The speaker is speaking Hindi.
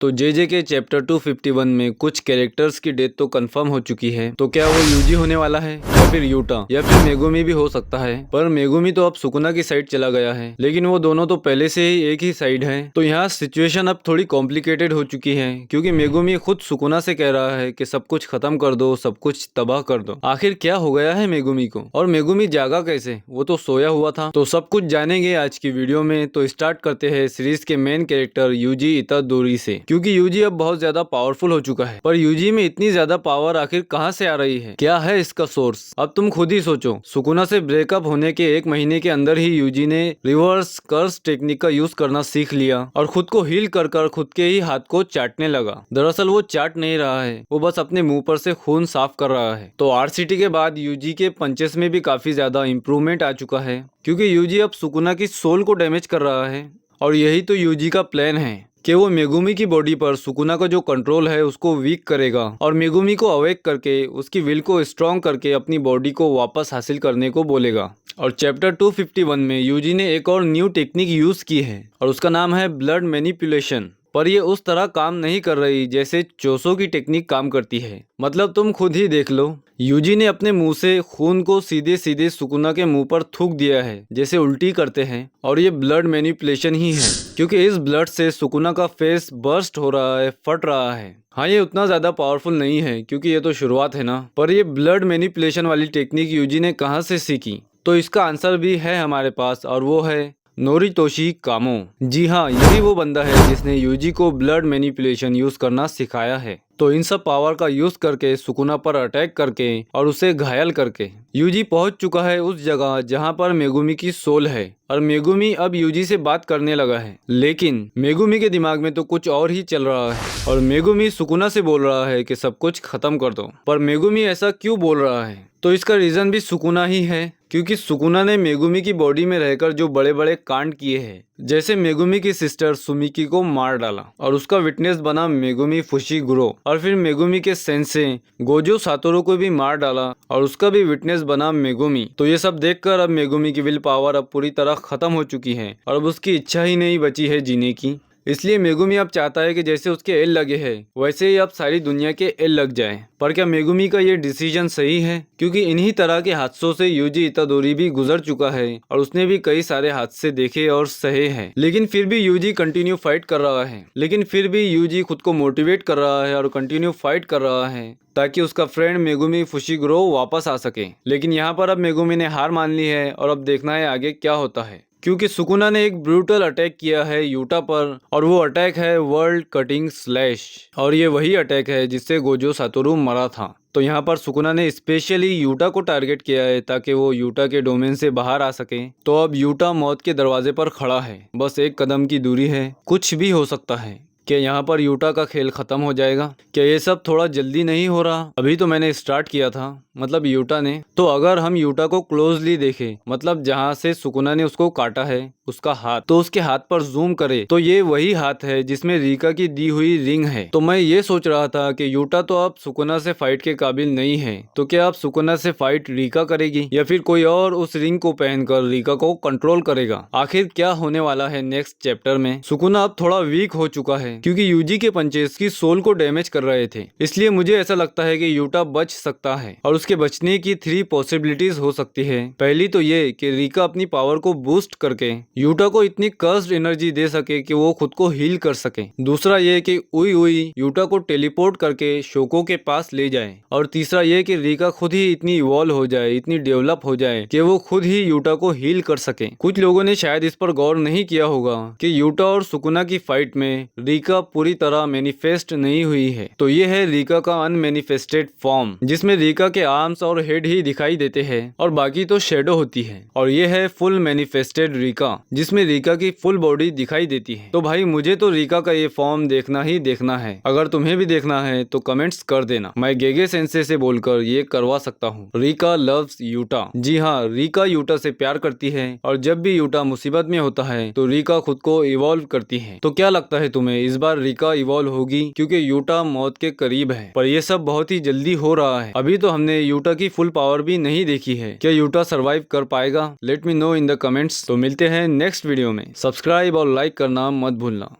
तो जे के चैप्टर 251 में कुछ कैरेक्टर्स की डेथ तो कंफर्म हो चुकी है। तो क्या वो यूजी होने वाला है या फिर यूटा या फिर मेगुमी भी हो सकता है। पर मेगुमी तो अब सुकुना की साइड चला गया है, लेकिन वो दोनों तो पहले से ही एक ही साइड है। तो यहाँ सिचुएशन अब थोड़ी कॉम्प्लिकेटेड हो चुकी है, क्योंकि मेगुमी खुद सुकुना से कह रहा है कि सब कुछ खत्म कर दो, सब कुछ तबाह कर दो। आखिर क्या हो गया है मेगुमी को, और मेगुमी जागा कैसे, वो तो सोया हुआ था। तो सब कुछ जानेंगे आज की वीडियो में। तो स्टार्ट करते हैं सीरीज के मेन कैरेक्टर यूजी इतादोरी से, क्योंकि यूजी अब बहुत ज्यादा पावरफुल हो चुका है। पर यूजी में इतनी ज्यादा पावर आखिर कहां से आ रही है, क्या है इसका सोर्स, अब तुम खुद ही सोचो। सुकुना से ब्रेकअप होने के 1 महीने के अंदर ही यूजी ने रिवर्स कर्स टेक्निक का यूज करना सीख लिया और खुद को हील कर खुद के ही हाथ को चाटने लगा। दरअसल वो चाट नहीं रहा है, वो बस अपने मुंह पर से खून साफ कर रहा है। तो आरसीटी के बाद यूजी के पंचेस में भी काफी ज्यादा इम्प्रूवमेंट आ चुका है, क्योंकि यूजी अब सुकुना की सोल को डैमेज कर रहा है। और यही तो यूजी का प्लान है कि वो मेगुमी की बॉडी पर सुकुना का जो कंट्रोल है उसको वीक करेगा और मेगुमी को अवेक करके उसकी विल को स्ट्रॉन्ग करके अपनी बॉडी को वापस हासिल करने को बोलेगा। और चैप्टर 251 में यूजी ने एक और न्यू टेक्निक यूज की है और उसका नाम है ब्लड मैनिपुलेशन। पर ये उस तरह काम नहीं कर रही जैसे चोसो की टेक्निक काम करती है। मतलब तुम खुद ही देख लो, यूजी ने अपने मुंह से खून को सीधे सीधे सुकुना के मुंह पर थूक दिया है, जैसे उल्टी करते हैं। और ये ब्लड मैनिपुलेशन ही है, क्योंकि इस ब्लड से सुकुना का फेस बर्स्ट हो रहा है, फट रहा है। हाँ, ये उतना ज्यादा पावरफुल नहीं है, क्योंकि ये तो शुरुआत है ना। पर ये ब्लड मैनिपुलेशन वाली टेक्निक यूजी ने कहाँ से सीखी, तो इसका आंसर भी है हमारे पास, और वो है नोरितोशी कामो। जी हाँ, यही वो बंदा है जिसने यूजी को ब्लड मैनिपुलेशन यूज करना सिखाया है। तो इन सब पावर का यूज करके सुकुना पर अटैक करके और उसे घायल करके यूजी पहुंच चुका है उस जगह जहां पर मेगुमी की सोल है। और मेगुमी अब यूजी से बात करने लगा है, लेकिन मेगुमी के दिमाग में तो कुछ और ही चल रहा है। और मेगुमी सुकुना से बोल रहा है कि सब कुछ खत्म कर दो। पर मेगुमी ऐसा क्यों बोल रहा है, तो इसका रीजन भी सुकुना ही है, क्योंकि सुकुना ने मेगुमी की बॉडी में रहकर जो बड़े बड़े कांड किए हैं, जैसे मेगुमी की सिस्टर सुमिकी को मार डाला और उसका विटनेस बना मेगुमी फुशिगुरो, और फिर मेगुमी के सेंसे गोजो सातोरू को भी मार डाला और उसका भी विटनेस बना मेगुमी। तो ये सब देखकर अब मेगुमी की विल पावर अब पूरी तरह खत्म हो चुकी है और अब उसकी इच्छा ही नहीं बची है जीने की। इसलिए मेगुमी अब चाहता है कि जैसे उसके एल लगे हैं वैसे ही अब सारी दुनिया के एल लग जाए। पर क्या मेगुमी का ये डिसीजन सही है, क्योंकि इन्हीं तरह के हादसों से यूजी इतादोरी भी गुजर चुका है और उसने भी कई सारे हादसे देखे और सहे हैं। लेकिन फिर भी यूजी कंटिन्यू फाइट कर रहा है, लेकिन फिर भी यूजी खुद को मोटिवेट कर रहा है और कंटिन्यू फाइट कर रहा है ताकि उसका फ्रेंड मेगुमी फुशिगुरो वापस आ सके। लेकिन यहाँ पर अब मेगुमी ने हार मान ली है और अब देखना है आगे क्या होता है, क्योंकि सुकुना ने एक ब्रूटल अटैक किया है यूटा पर, और वो अटैक है वर्ल्ड कटिंग स्लैश। और ये वही अटैक है जिससे गोजो सातोरू मरा था। तो यहाँ पर सुकुना ने स्पेशली यूटा को टारगेट किया है ताकि वो यूटा के डोमेन से बाहर आ सके। तो अब यूटा मौत के दरवाजे पर खड़ा है, बस 1 कदम की दूरी है। कुछ भी हो सकता है। क्या यहाँ पर यूटा का खेल खत्म हो जाएगा? क्या ये सब थोड़ा जल्दी नहीं हो रहा? अभी तो मैंने स्टार्ट किया था, मतलब यूटा ने। तो अगर हम यूटा को क्लोजली देखें, मतलब जहाँ से सुकुना ने उसको काटा है उसका हाथ, तो उसके हाथ पर जूम करे तो ये वही हाथ है जिसमें रीका की दी हुई रिंग है। तो मैं ये सोच रहा था कि यूटा तो अब सुकुना से फाइट के काबिल नहीं है, तो क्या अब सुकुना से फाइट रीका करेगी या फिर कोई और उस रिंग को पहनकर रीका को कंट्रोल करेगा? आखिर क्या होने वाला है नेक्स्ट चैप्टर में? सुकुना अब थोड़ा वीक हो चुका है, क्योंकि यूजी के पंचेस की सोल को डैमेज कर रहे थे। इसलिए मुझे ऐसा लगता है कि यूटा बच सकता है, और उसके बचने की 3 पॉसिबिलिटीज हो सकती है। पहली तो ये कि रीका अपनी पावर को बूस्ट करके यूटा को इतनी कर्स्ड एनर्जी दे सके कि वो खुद को हील कर सके। दूसरा ये कि उई उई यूटा को टेलीपोर्ट करके शोको के पास ले जाए। और तीसरा ये कि रीका खुद ही इतनी इवॉल्व हो जाए, इतनी डेवलप हो जाए कि वो खुद ही यूटा को हील कर सके। कुछ लोगों ने शायद इस पर गौर नहीं किया होगा कि यूटा और सुकुना की फाइट में रीका पूरी तरह मैनिफेस्ट नहीं हुई है। तो ये है रीका का अनमैनिफेस्टेड फॉर्म, जिसमें रीका के आर्म्स और हेड ही दिखाई देते हैं और बाकी तो शेडो होती है। और ये है फुल मैनिफेस्टेड रीका, जिसमें रीका की फुल बॉडी दिखाई देती है। तो भाई मुझे तो रीका का ये फॉर्म देखना ही देखना है। अगर तुम्हें भी देखना है तो कमेंट्स कर देना, मैं गेगे सेंसे से बोलकर ये करवा सकता हूँ। Rica loves Utah. जी हाँ, रीका यूटा से प्यार करती है, और जब भी यूटा मुसीबत में होता है तो रीका खुद को इवॉल्व करती है। तो क्या लगता है तुम्हें, इस बार रीका इवॉल्व होगी? क्योंकि यूटा मौत के करीब है, पर यह सब बहुत ही जल्दी हो रहा है। अभी तो हमने यूटा की फुल पावर भी नहीं देखी है। क्या यूटा सरवाइव कर पाएगा? Let me know in the comments. तो मिलते हैं नेक्स्ट वीडियो में। सब्सक्राइब और लाइक करना मत भूलना।